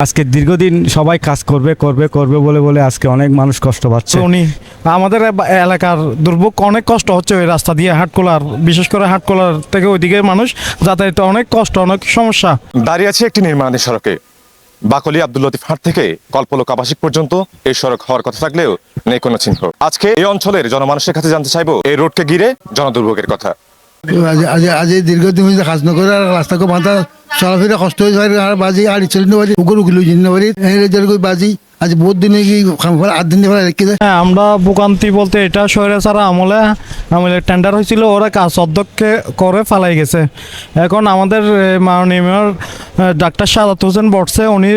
আজকে দীর্ঘদিন সবাই কাজ করবে করবে করবে বলে বলে আজকে অনেক মানুষ কষ্ট পাচ্ছে। উনি আমাদের এলাকার দুর্ভোগ অনেক কষ্ট হচ্ছে ওই রাস্তা দিয়ে হাটকোলার, বিশেষ করে হাটকোলার থেকে ওইদিকে মানুষ যাতায়াতে অনেক কষ্ট, অনেক সমস্যা। দাঁড়িয়ে আছে একটি নির্মাণাধীন সড়কে। বাকলি আব্দুল লতিফ হাট থেকে কল্পলোক আবাসিক পর্যন্ত এই সড়ক হওয়ার কথা থাকলেও নেই কোনো চিহ্ন। আজকে এই অঞ্চলের জনমানুষের কাছে জানতে চাইবো এই রোডকে ঘিরে জনদুর্ভোগের কথা। আজ দীর্ঘদিন হয়েছে কাজ নকরে রাস্তাকে বাঁধা চলাফেরা কষ্ট হয়েছে আর বাজি আর চলিতে পারি উগুলো জিনতে পারি বাজি আজ বহুত দিনে কি 8 দিন রেখে। হ্যাঁ, আমরা ভোগান্তি বলতে এটা স্বৈরাচার আমলে টেন্ডার হয়েছিল, ওরা কাজ অধ্যক্ষ করে ফালাই গেছে। এখন আমাদের মাননীয় মেয়র ডাক্তার সাদাত হোসেন বর্ষে উনি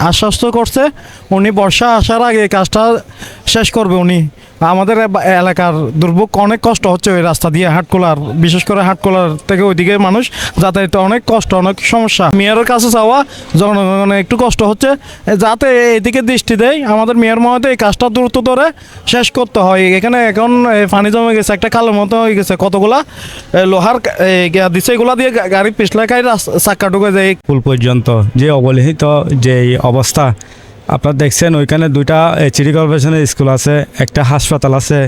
আশ্বস্ত করছে উনি বর্ষা আসার আগে কাজটা শেষ করবে। উনি আমাদের এলাকার দুর্ভোগ অনেক কষ্ট হচ্ছে ওই রাস্তা দিয়ে হাটকোলার, বিশেষ করে হাটকোলার থেকে ওইদিকে মানুষ যাতায়াতে অনেক কষ্ট, অনেক সমস্যা। মেয়রের কাছে চাওয়া জনগণের একটু কষ্ট হচ্ছে, যাতে এদিকে দৃষ্টি দেয়। আমাদের মেয়র মহোদয় এই কাজটা দ্রুত ধরে শেষ করতে হয়। এখানে এখন পানি জমে গেছে, একটা কালোর মতো হয়ে গেছে, কতগুলা লোহার দিচ্ছে, এগুলা দিয়ে গাড়ি পিছলে খাই চাক্কা ঢুকে যায়। স্কুল পর্যন্ত যে অবহেলিত যে অবস্থা আপনারা দেখছেন, ওইখানে 2টা সিটি কর্পোরেশনের স্কুল আছে, একটা হাসপাতাল আছে,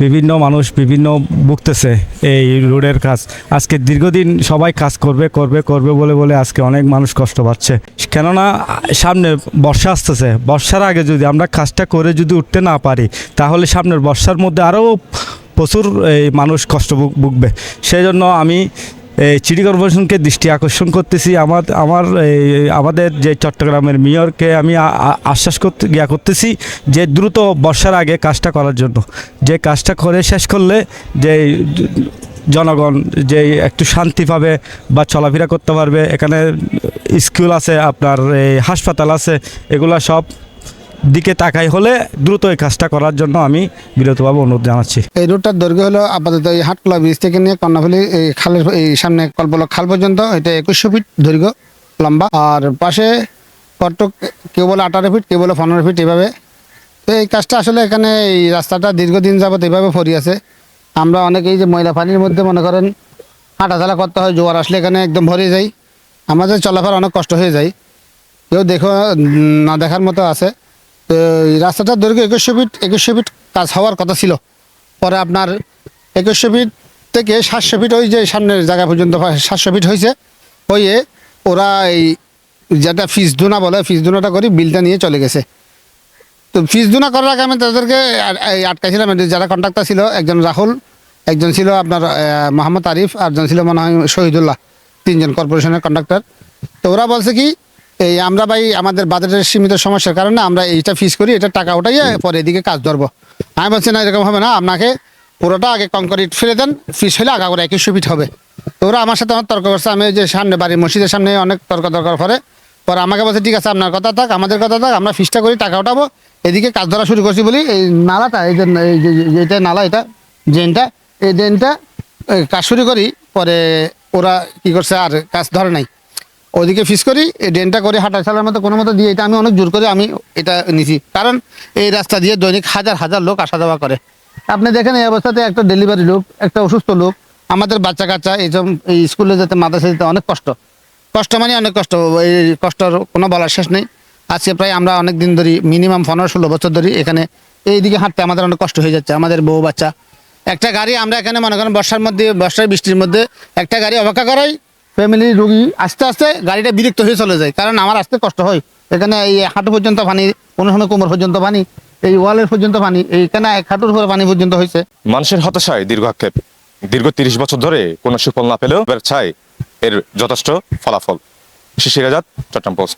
বিভিন্ন মানুষ বিভিন্ন ভুগতেছে এই রোডের কাজ। আজকে দীর্ঘদিন সবাই কাজ করবে করবে করবে বলে বলে আজকে অনেক মানুষ কষ্ট পাচ্ছে। কেননা সামনে বর্ষা আসতেছে, বর্ষার আগে যদি আমরা কাজটা করে যদি উঠতে না পারি তাহলে সামনের বর্ষার মধ্যে আরও প্রচুর মানুষ কষ্ট ভুগবে। সেই জন্য আমি সিটি কর্পোরেশনকে দৃষ্টি আকর্ষণ করতেছি। আমাদের যে চট্টগ্রামের মেয়রকে আমি আশ্বাস করতেছি যে দ্রুত বর্ষার আগে কাজটা করার জন্য, যে কাজটা করে শেষ করলে যে জনগণ যে একটু শান্তি পাবে বা চলাফেরা করতে পারবে। এখানে স্কুল আছে, আপনার এই হাসপাতাল আছে, এগুলা সব দিকে তাকাই হলে দ্রুত এই কাজটা করার জন্য আমি বিরতভাবে অনুরোধ জানাচ্ছি। এই রোডটার দৈর্ঘ্য হলো আপাতত এই হাটকোলা ব্রিজ থেকে নিয়ে কর্ণফুলী এই খালের এই সামনে কল্পলোক খাল পর্যন্ত, এটা 2100 ফিট দৈর্ঘ্য লম্বা। আর পাশে কটক কেউ বলে 18 ফিট, কেউ বলে 15 ফিট, এভাবে। তো এই কাজটা আসলে এখানে এই রাস্তাটা দীর্ঘদিন যাবত এইভাবে পড়ে আছে। আমরা অনেকেই যে ময়লা পানির মধ্যে মনে করেন হাঁটাচলা করতে হয়, জোয়ার আসলে এখানে একদম ভরে যায়, আমাদের চলাফেরা অনেক কষ্ট হয়ে যায়। কেউ দেখো না দেখার মতো আছে। তো এই রাস্তাটার দৈর্ঘ্য 2100 ফিট কাজ হওয়ার কথা ছিল। পরে আপনার 2100 ফিট থেকে 700 ফিট ওই যে সামনের জায়গা পর্যন্ত 700 ফিট হয়েছে। হয়ে ওরা এই যেটা ফিস দুনা বলে, ফিস দুনাটা করে বিলটা নিয়ে চলে গেছে। তো ফিস দুনা করার আগে আমি তাদেরকে আটকাইছিলাম। যারা কন্ট্রাক্টর ছিল, একজন রাহুল, একজন ছিল আপনার মোহাম্মদ আরিফ, আরজন ছিল মনে হয় শহীদুল্লাহ, 3 জন কর্পোরেশনের কন্ট্রাক্টর। তো ওরা বলছে কি এই আমরা ভাই আমাদের বাজেটের সীমিত সমস্যার কারণে আমরা এইটা ফিস করি, এটা টাকা ওঠাইয়ে পরে এদিকে কাজ ধরবো। আমি বলছি না, এরকম হবে না, আপনাকে পুরোটা আগে কংক্রিট ফেলে দেন, ফিস হলে আগা করে 2100 ফিট হবে। তো ওরা আমার সাথে আমার তর্ক করছে। আমি যে সামনে বাড়ির মসজিদের সামনে অনেক তর্ক পরে আমাকে বলছে ঠিক আছে আপনার কথা থাক, আমাদের কথা থাক, আমরা ফিসটা করি, টাকা উঠাবো, এদিকে কাজ ধরা শুরু করছি বলি এই নালাটা, এই যে এইটা নালা, এটা ড্রেনটা, এই ড্রেনটা কাজ শুরু করি। পরে ওরা কি করছে, আর কাজ ধরে নাই, ওদিকে ফিস করি, এই ড্রেনটা করে হাঁটা চালার মতো কোনো মতো দিয়ে এটা আমি অনেক জোর করে আমি এটা নিছি। কারণ এই রাস্তা দিয়ে দৈনিক হাজার হাজার লোক আসা যাওয়া করে। আপনি দেখেন এই অবস্থাতে একটা ডেলিভারি লোক, একটা অসুস্থ লোক, আমাদের বাচ্চা কাচ্চা এইসব এই স্কুলে যেতে, মাদ্রাসা যেতে অনেক কষ্ট মানে অনেক কষ্ট। এই কষ্টর কোনো বলার শেষ নেই। আজকে প্রায় আমরা অনেক দিন ধরে, মিনিমাম 15-16 বছর ধরে এখানে এইদিকে হাঁটতে আমাদের অনেক কষ্ট হয়ে যাচ্ছে। আমাদের বউ বাচ্চা, একটা গাড়ি আমরা এখানে মনে করেন বর্ষার বৃষ্টির মধ্যে একটা গাড়ি অপেক্ষা করাই, ফ্যামিলি রুগী আস্তে আস্তে গাড়িটা বিরক্ত হয়ে চলে যায়। কারণ আমার আসতে কষ্ট হয়, এখানে এই হাঁটু পর্যন্ত পানি, কোনো সময় কোমর পর্যন্ত পানি, এই ওয়ালের পর্যন্ত পানি, এইখানে 1 হাঁটুর উপরে পানি পর্যন্ত হয়েছে। মানুষের হতাশায় দীর্ঘ 30 বছর ধরে কোনো সুফল না পেলেও চাই এর যথেষ্ট ফলাফল। শিশির আজাদ, চট্টগ্রাম পোস্ট।